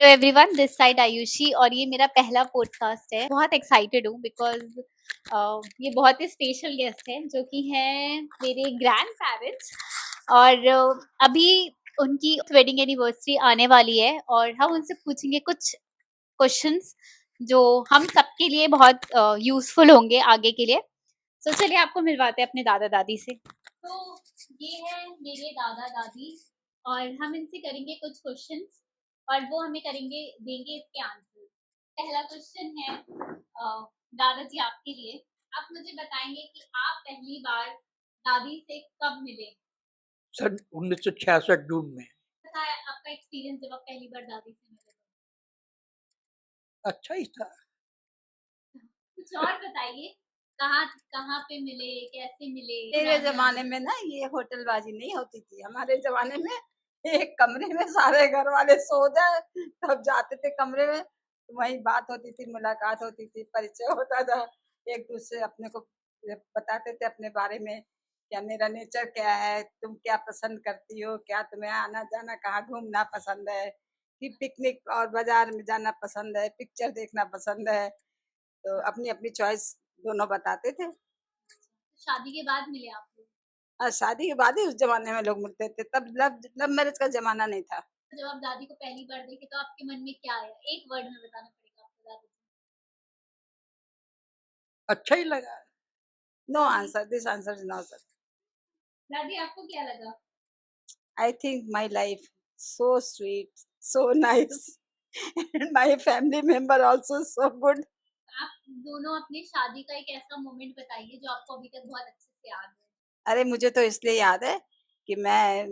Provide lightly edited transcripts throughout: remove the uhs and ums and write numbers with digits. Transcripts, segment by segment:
तो everyone this side Ayushi और ये मेरा पहला पॉडकास्ट है। बहुत एक्साइटेड हूँ बिकॉज ये बहुत ही स्पेशल गेस्ट है जो कि हैं मेरे ग्रैंड पेरेंट्स और अभी उनकी वेडिंग एनिवर्सरी आने वाली है और हम उनसे पूछेंगे कुछ क्वेश्चंस जो हम सबके लिए बहुत यूजफुल होंगे आगे के लिए। तो चलिए आपको मिलवाते हैं अपने दादा दादी से। तो ये है मेरे दादा दादी और हम इनसे करेंगे कुछ क्वेश्चंस और वो हमें देंगे इसके आंसर। पहला क्वेश्चन है दादाजी आपके लिए। आप मुझे बताएंगे कि आप पहली बार दादी से कब मिले? सन 1966 जून में। बताया आपका एक्सपीरियंस जब आप पहली बार दादी से मिले। अच्छा ही था। कुछ और बताइए, कहाँ कहाँ पे मिले, कैसे मिले? मेरे जमाने में ना ये होटलबाजी नहीं होती थी। हमारे जमाने में एक कमरे में सारे घर वाले सो जाए तब जाते थे कमरे में, तो वही बात होती थी, मुलाकात होती थी, परिचय होता था। एक दूसरे अपने को बताते थे अपने बारे में, क्या मेरा नेचर क्या है, तुम क्या पसंद करती हो, क्या तुम्हें आना जाना कहाँ घूमना पसंद है, कि पिकनिक और बाजार में जाना पसंद है, पिक्चर देखना पसंद है। तो अपनी अपनी चॉइस दोनों बताते थे। शादी के बाद मिले आप लोग? शादी के बाद ही उस जमाने में लोग मिलते थे, तब लव मैरिज का जमाना नहीं था। जब आप दादी को पहली बार देखे तो आपके मन में क्या आया? एक वर्ड में बताना पड़ेगा आपको दादी को। अच्छा ही लगा। No answer, this answer is no sir. दादी आपको क्या लगा? I think my life so sweet, so nice and my family member also so good. आप दोनों अपनी शादी का एक ऐसा मोमेंट बताइए जो आपको अभी तक बहुत अच्छे से याद है। अरे मुझे तो इसलिए याद है कि मैं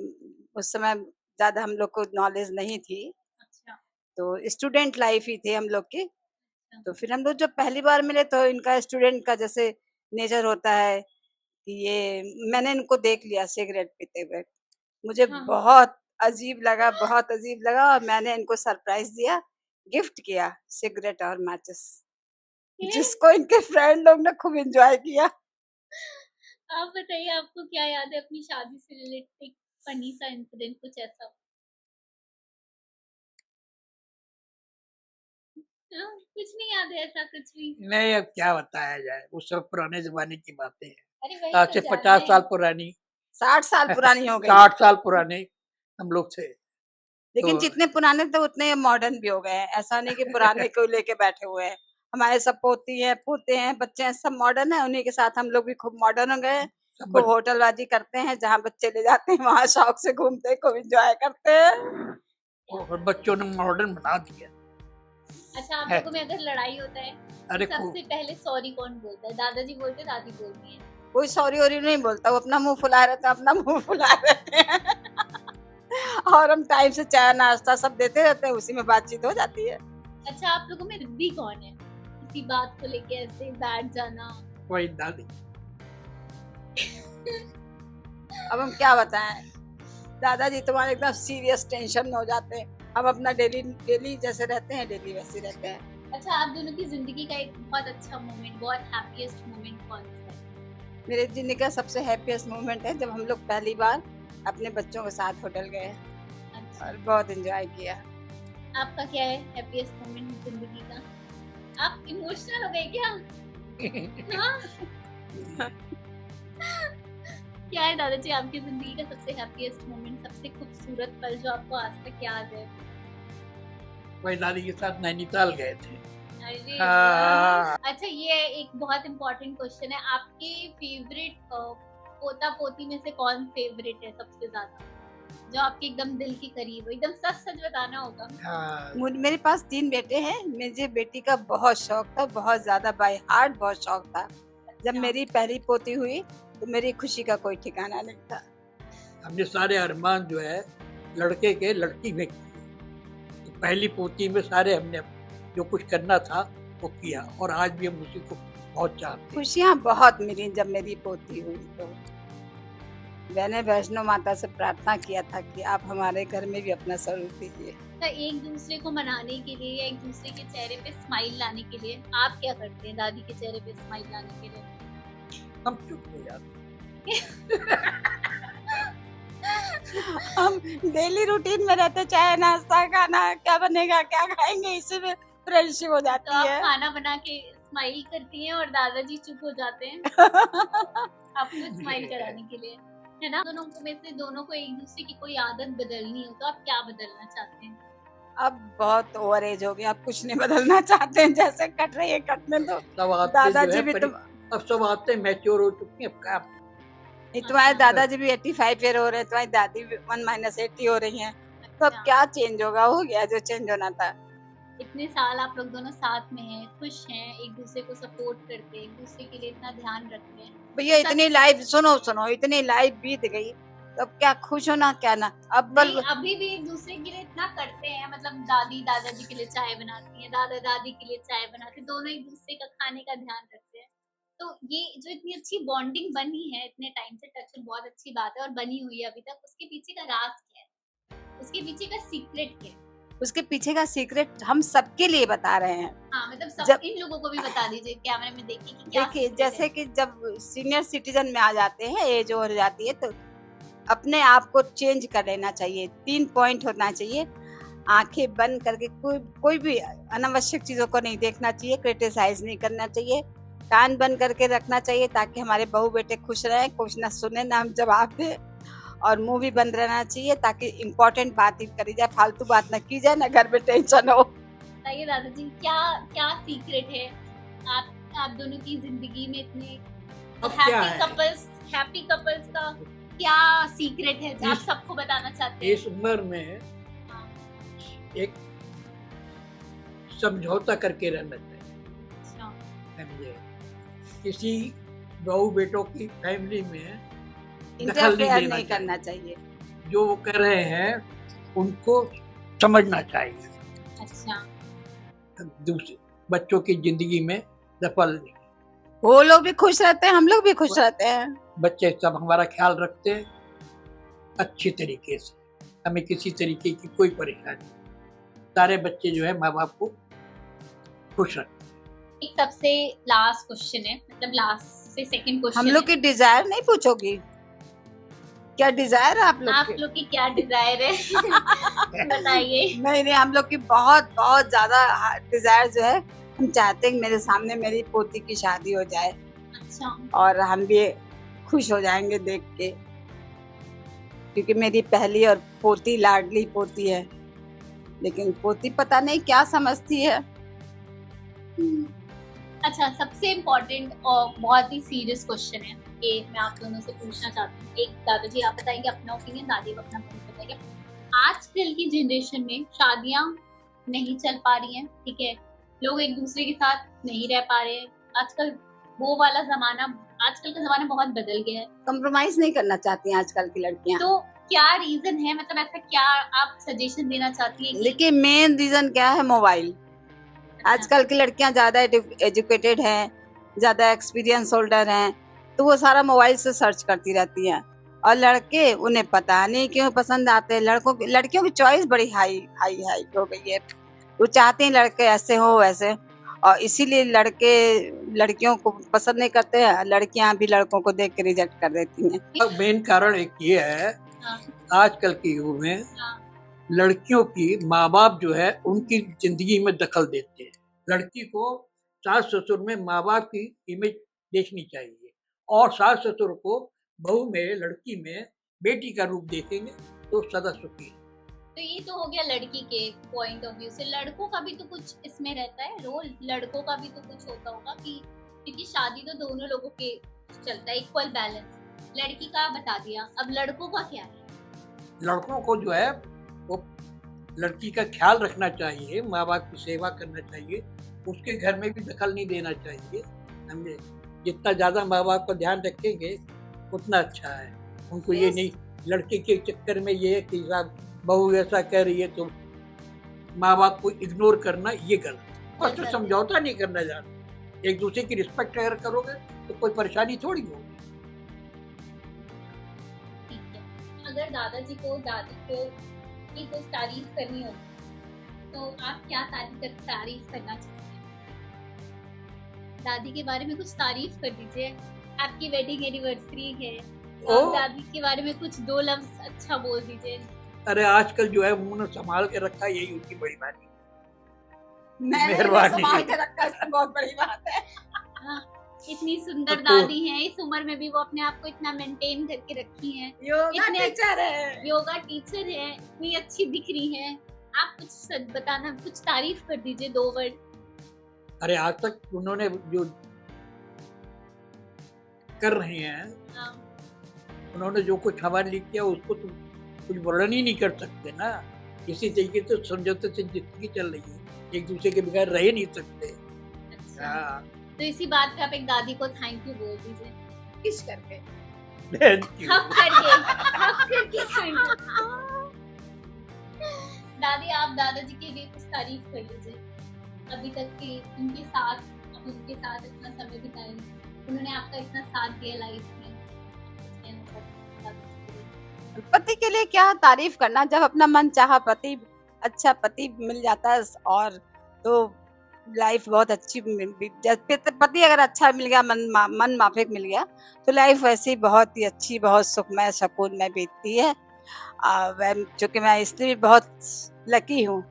उस समय ज्यादा हम लोग को नॉलेज नहीं थी, अच्छा। तो स्टूडेंट लाइफ ही थी हम लोग की। अच्छा। तो फिर हम लोग जब पहली बार मिले तो इनका स्टूडेंट का जैसे नेचर होता है कि ये, मैंने इनको देख लिया सिगरेट पीते हुए। मुझे हाँ। बहुत अजीब लगा, बहुत अजीब लगा, और मैंने इनको सरप्राइज दिया, गिफ्ट किया सिगरेट और मैचेस, जिसको इनके फ्रेंड लोग ने खूब एंजॉय किया। आप बताइए आपको क्या याद है अपनी शादी से रिलेटेड, फनी सा इंसिडेंट कुछ ऐसा? कुछ नहीं याद है ऐसा कुछ भी? नहीं, अब क्या बताया जाए, वो सब पुराने जमाने की बातें हैं। अरे वही आज तो से जान 50 रहे साल हैं। पुरानी 60 साल पुरानी हो गई। 60 साल पुराने हम लोग थे। लेकिन तो जितने पुराने थे उतने मॉडर्न भी हो गए हैं। ऐसा नहीं कि पुराने को लेके बैठे हुए हैं। हमारे सब पोती हैं, पोते हैं, बच्चे हैं, सब मॉडर्न है। उन्हीं के साथ हम लोग भी खूब मॉडर्न हो गए हैं। सब खूब होटलबाजी करते हैं, जहाँ बच्चे ले जाते हैं वहाँ शौक से घूमते हैं, खूब एंजॉय करते हैं। और बच्चों ने मॉडर्न बना दिया। अच्छा, आप है। लोगों में अगर लड़ाई होता है अरे तो सबसे पहले सॉरी कौन बोलता है? दादाजी बोलते, दादी बोलती है? कोई सॉरी वॉरी नहीं बोलता, वो अपना मुंह फुलाए रहते हैं, अपना मुंह फुलाए रहते हैं। और हम टाइम से चाय नाश्ता सब देते रहते हैं, उसी में बातचीत हो जाती है। अच्छा, आप लोगों में जिद्दी कौन है? किसी बात को लेके ऐसे बैठ जाना? वही दादी। अब हम क्या बताएं, दादाजी तुम्हारे एकदम सीरियस टेंशन में हो जाते हैं। हम अपना डेली डेली जैसे रहते हैं, डेली वैसे रहते हैं। अच्छा, आप दोनों की जिंदगी का एक बहुत अच्छा मोमेंट, बहुत हैप्पीएस्ट मोमेंट कौन सा है? मेरे जिंदगी का सबसे हैप्पीएस्ट मोमेंट है जब हम लोग पहली बार अपने बच्चों के साथ होटल गए अच्छा, और बहुत एंजॉय किया। आपका क्या है हैप्पीएस्ट मोमेंट जिंदगी का? आप इमोशनल हो गए क्या? हाँ? क्या है दादाजी आपकी जिंदगी का सबसे हैप्पीएस्ट मोमेंट, सबसे खूबसूरत पल जो आपको आज तक याद है? वही दादी के साथ नैनीताल गए थे। अरे हाँ। वाह! अच्छा, ये एक बहुत इम्पोर्टेंट क्वेश्चन है। आपके फेवरेट पोता पोती में से कौन फेवरेट है सबसे ज्यादा, जो आपके एकदम दिल के करीब हो? एकदम सच सच बताना होगा। हाँ। मेरे पास 3 बेटे हैं। मुझे बेटी का बहुत शौक था, बहुत ज्यादा, बाय हार्ट बहुत शौक था। जब अच्छा। मेरी पहली पोती हुई तो मेरी खुशी का कोई ठिकाना नहीं था। हमने सारे अरमान जो है लड़के के लड़की में किए। तो पहली पोती में सारे हमने जो कुछ करना था वो किया, और आज भी हम उसी को बहुत चाहते हैं। खुशियाँ बहुत मिली जब मेरी पोती हुई। तो मैंने वैष्णो माता से प्रार्थना किया था कि आप हमारे घर में भी अपना स्वरूप दीजिए। तो एक दूसरे को मनाने के लिए या एक दूसरे के चेहरे पे स्माइल लाने के लिए आप क्या करते हैं? दादी के चेहरे पे स्माइल लाने के लिए हम चुप हो जाते हम डेली रूटीन में रहते, चाय नाश्ता खाना क्या बनेगा क्या खाएंगे, इसी में फ्रेंडशिप हो तो जाती आप है। खाना बना के स्माइल करती हैं और दादाजी चुप हो जाते हैं आपको स्माइल कराने के लिए, है ना? दोनों को में से दोनों को एक दूसरे की कोई आदत बदलनी हो तो आप क्या बदलना चाहते हैं? अब बहुत ओवर एज हो गया, अब कुछ नहीं बदलना चाहते हैं, जैसे कट रही है कटने दो। सब आते जो दादाजी है भी तो अब सब आते मैच्योर हो चुकी हैं, अब क्या तुम्हारे दादाजी भी 85 ईयर हो रहे हैं, तुम्हारी दादी भी 1 - 80 हो रही हैं, तो अब अच्छा, क्या चेंज होगा, हो गया जो चेंज होना था। इतने साल आप लोग दोनों साथ में हैं, खुश हैं, एक दूसरे को सपोर्ट करते हैं, एक दूसरे के लिए इतना ध्यान रखते हैं। भैया सच इतनी लाइफ सुनो इतनी लाइफ बीत गई, तो अब क्या खुश होना क्या ना, अब बल नहीं, अभी भी एक दूसरे के लिए इतना करते हैं, मतलब दादी दादाजी के लिए चाय बनाती हैं, दादा दादी के लिए चाय बनाते हैं, दोनों एक दूसरे का खाने का ध्यान रखते हैं। तो ये जो इतनी अच्छी बॉन्डिंग बनी है इतने टाइम से, टच बहुत अच्छी बात है और बनी हुई है अभी तक, उसके पीछे का राज क्या है, उसके पीछे का सीक्रेट क्या है? उसके पीछे का सीक्रेट हम सबके लिए बता रहे हैं। हाँ, मतलब सब जब इन लोगों को भी बता दीजिए कैमरे में देखिए कि क्या देखिए secret है। जैसे कि जब सीनियर सिटीजन में आ जाते हैं, एज हो जाती है, तो अपने आप को चेंज कर लेना चाहिए। 3 पॉइंट होना चाहिए, आंखें बंद करके कोई भी अनावश्यक चीजों को नहीं देखना चाहिए, क्रिटिसाइज नहीं करना चाहिए, कान बंद करके रखना चाहिए ताकि हमारे बहू बेटे खुश रहें, कुछ ना सुने ना हम जवाब दें, और मुंह भी बंद रहना चाहिए ताकि इम्पोर्टेंट बात ही करी जाए, फालतू बात ना की जाए, ना घर में टेंशन हो। बताइए दादाजी, क्या क्या सीक्रेट है आप दोनों की जिंदगी में इतने अब क्या हैप्पी कपल्स का क्या सीक्रेट है जो आप सबको बताना चाहते हैं? इस उम्र में हाँ, एक समझौता करके रहना चाहिए, अच्छा, समझे? किसी बहू बेटों की फैमिली में दखल नहीं इंटरफेयर देना नहीं चाहिए। करना चाहिए। जो वो कर रहे हैं उनको समझना चाहिए, अच्छा, दूसरे बच्चों की जिंदगी में दखल नहीं। वो लोग भी खुश रहते हैं, हम लोग भी खुश रहते हैं। बच्चे सब हमारा ख्याल रखते हैं अच्छी तरीके से, हमें किसी तरीके की कोई परेशानी नहीं। सारे बच्चे जो है माँ बाप को खुश रखते हैं। एक सबसे लास्ट क्वेश्चन है, मतलब लास्ट से सेकंड क्वेश्चन हम लोग की डिजायर नहीं पूछोगी, क्या डिजायर है आप लोग आप की? लोग की क्या डिजायर है बताइए। नहीं, हम लोग की बहुत बहुत ज्यादा डिजायर जो है, हम चाहते हैं कि मेरे सामने मेरी पोती की शादी हो जाए, अच्छा, और हम भी खुश हो जाएंगे देख के, क्योंकि मेरी पहली और पोती लाडली पोती है, लेकिन पोती पता नहीं क्या समझती है। अच्छा, सबसे इम्पोर्टेंट और बहुत ही सीरियस क्वेश्चन है ये मैं आप दोनों से पूछना चाहती हूँ। एक दादाजी आप बताएंगे अपना ओपिनियन, दादी को अपना ओपिनियन बताएंगे। आजकल की जनरेशन में शादियां नहीं चल पा रही हैं, ठीक है, लोग एक दूसरे के साथ नहीं रह पा रहे हैं, आजकल वो वाला जमाना, आजकल का जमाना बहुत बदल गया है, कंप्रोमाइज नहीं करना चाहती हैं आजकल की लड़कियां। तो क्या रीजन है, मतलब ऐसा क्या आप सजेशन देना चाहती हैं कि देखिए मेन रीजन क्या है, मोबाइल। आजकल की लड़कियां ज्यादा एजुकेटेड हैं, ज्यादा एक्सपीरियंस होल्डर हैं, तो वो सारा मोबाइल से सर्च करती रहती हैं, और लड़के उन्हें पता नहीं क्यों पसंद आते हैं। लड़कियों की चॉइस बड़ी हाई हाई हाई हो गई है, वो चाहते हैं लड़के ऐसे हो वैसे, और इसीलिए लड़के लड़कियों को पसंद नहीं करते हैं, लड़कियां भी लड़कों को देख के रिजेक्ट कर देती हैं। अब मेन कारण एक ये है, हाँ, आजकल के युग में हाँ, लड़कियों की माँ बाप जो है उनकी जिंदगी में दखल देते हैं। लड़की को सास ससुर में माँ बाप की इमेज देखनी चाहिए, और सास ससुर को बहू में लड़की में बेटी का रूप देखेंगे तो सदा सुखी है। तो ये तो हो गया लड़की के पॉइंट ऑफ व्यू से। लड़कों का भी तो कुछ इसमें रहता है रोल, लड़कों का भी तो कुछ होता होगा कि क्योंकि शादी तो दोनों लोगों के चलता है, इक्वल बैलेंस। लड़की का बता दिया, अब लड़कों का क्या है? लड़कों को जो है वो लड़की का ख्याल रखना चाहिए, माँ बाप की सेवा करना चाहिए, उसके घर में भी दखल नहीं देना चाहिए, समझे? जितना ज्यादा माँ बाप का ध्यान रखेंगे उतना अच्छा है। उनको ये नहीं, लड़के के चक्कर में ये है कि साहब बहू ऐसा कह रही है तो माँ बाप को इग्नोर करना, ये गलत है। और तो समझौता नहीं करना जाना, एक दूसरे की रिस्पेक्ट अगर करोगे तो कोई परेशानी थोड़ी होगी। ठीक है, अगर दादाजी को दादी को की कुछ तारीफ करनी हो तो आप क्या तारीफ करना चाहते हैं? दादी के बारे में कुछ तारीफ कर दीजिए। आपकी वेडिंग एनिवर्सरी है, ओ दादी के बारे में कुछ 2 लफ्ज अच्छा बोल दीजिए। अरे आजकल जो है मुंह ने संभाल के रखा है, यही उनकी बड़ी बात है। मैंने मेहरबानी। संभाल के रखा, इससे बहुत बड़ी बात है। हाँ, इतनी सुंदर तो- दादी हैं, इस उम्र में भी वो अपने आप को इतना मेंटेन करके रखी हैं। योगा इतने टीचर है। योगा टीचर है, इतनी अच्छी दिख रही है। आप कुछ सच बताना, कुछ तारीफ कर दीजिए 2 वर्ड। अरे आज तक उन्होंने जो कर रहे हैं, हाँ, उन्होंने जो कुछ हमारे लिए किया उसको तो कुछ वर्णन ही नहीं कर सकते ना। इसी तरीके से समझौते से जिंदगी चल रही है, एक दूसरे के बगैर रह ही नहीं सकते। अच्छा। हाँ। तो इसी बात पे आप एक दादी को थैंक यू बोल दीजिए। किस करके Thank you. हक करके thank you। दादी, आप दादाजी के लिए कुछ तारीफ कर लीजिए। अभी तक के उनके साथ, आप उनके साथ इतना समय बिताए, उन्होंने आपका इतना साथ दिया लाइफ में। पति के लिए क्या तारीफ करना, जब अपना मन चाहा पति, अच्छा पति मिल जाता है और तो लाइफ बहुत अच्छी पति अगर अच्छा मिल गया, मन माफिक मिल गया, तो लाइफ वैसे ही बहुत ही अच्छी, बहुत सुखमय सुकूनमय बीतती है। चूँकि मैं इसलिए भी बहुत लकी हूँ,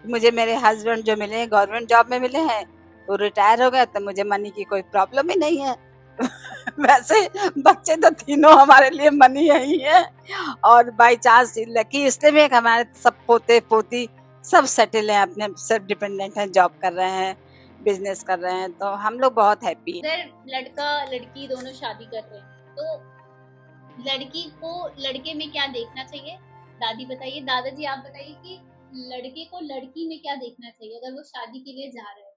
मुझे मेरे हस्बैंड जो मिले हैं गवर्नमेंट जॉब में मिले हैं, वो रिटायर हो गए, तो मुझे मनी की कोई प्रॉब्लम ही नहीं है। वैसे बच्चे तो तीनों हमारे लिए मनी ही है, और बाई चांस लकी इसलिए भी है कि हमारे सब पोते पोती सब सेटल हैं, अपने सेल्फ डिपेंडेंट हैं, जॉब कर रहे हैं, बिजनेस कर रहे हैं, तो हम लोग बहुत हैप्पी हैं। अगर लड़का लड़की दोनों शादी कर रहे हैं, तो लड़की को लड़के में क्या देखना चाहिए? दादी बताइए, दादाजी आप बताइए कि लड़के को लड़की में क्या देखना चाहिए अगर वो शादी के लिए जा रहे हैं?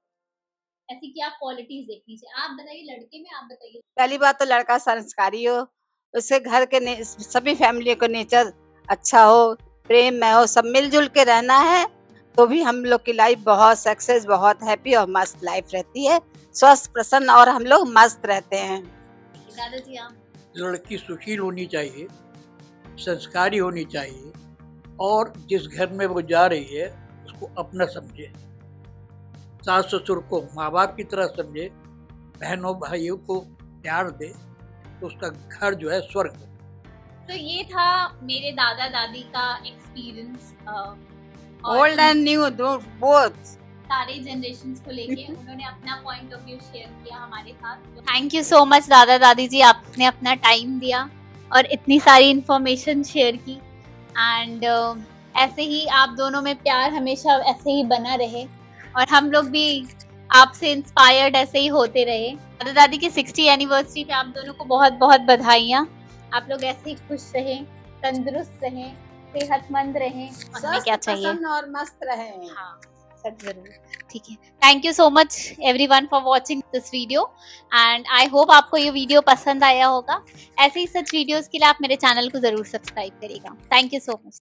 ऐसी क्या क्वालिटीज देखनी चाहिए? आप बताइए लड़के में, आप बताइए। पहली बात तो लड़का संस्कारी हो, उसके घर के सभी फैमिली को नेचर अच्छा हो, प्रेम में हो, सब मिलजुल के रहना है, तो भी हम लोग की लाइफ बहुत सक्सेस, बहुत हैप्पी और मस्त लाइफ रहती है, स्वस्थ प्रसन्न, और हम लोग मस्त रहते हैं। दादाजी आप? लड़की सुशील होनी चाहिए, संस्कारी होनी चाहिए, और जिस घर में वो जा रही है उसको अपना समझे, सास ससुर को माँ बाप की तरह समझे, बहनों भाइयों को प्यार दे, तो उसका घर जो है स्वर्ग हो। तो ये था मेरे दादा दादी का experience, old and new both, सारे जनरेशंस को लेके उन्होंने अपना पॉइंट ऑफ व्यू शेयर किया हमारे साथ। थैंक यू सो मच दादा दादी जी, आपने अपना टाइम दिया और इतनी सारी इंफॉर्मेशन शेयर की। एंड ऐसे ही आप दोनों में प्यार हमेशा ऐसे ही बना रहे, और हम लोग भी आपसे इंस्पायर्ड ऐसे ही होते रहे। दादा दादी की 60 एनिवर्सरी पे आप दोनों को बहुत बहुत बधाइयाँ। आप लोग ऐसे ही खुश रहें, तंदुरुस्त रहें, सेहतमंद रहें, हमें क्या चाहिए और मस्त रहे। हाँ, सब जरूर। ठीक है, thank you so much everyone for watching this video, and I hope आपको ये वीडियो पसंद आया होगा। ऐसे ही सच वीडियोस के लिए आप मेरे चैनल को जरूर सब्सक्राइब करिएगा। Thank you so much.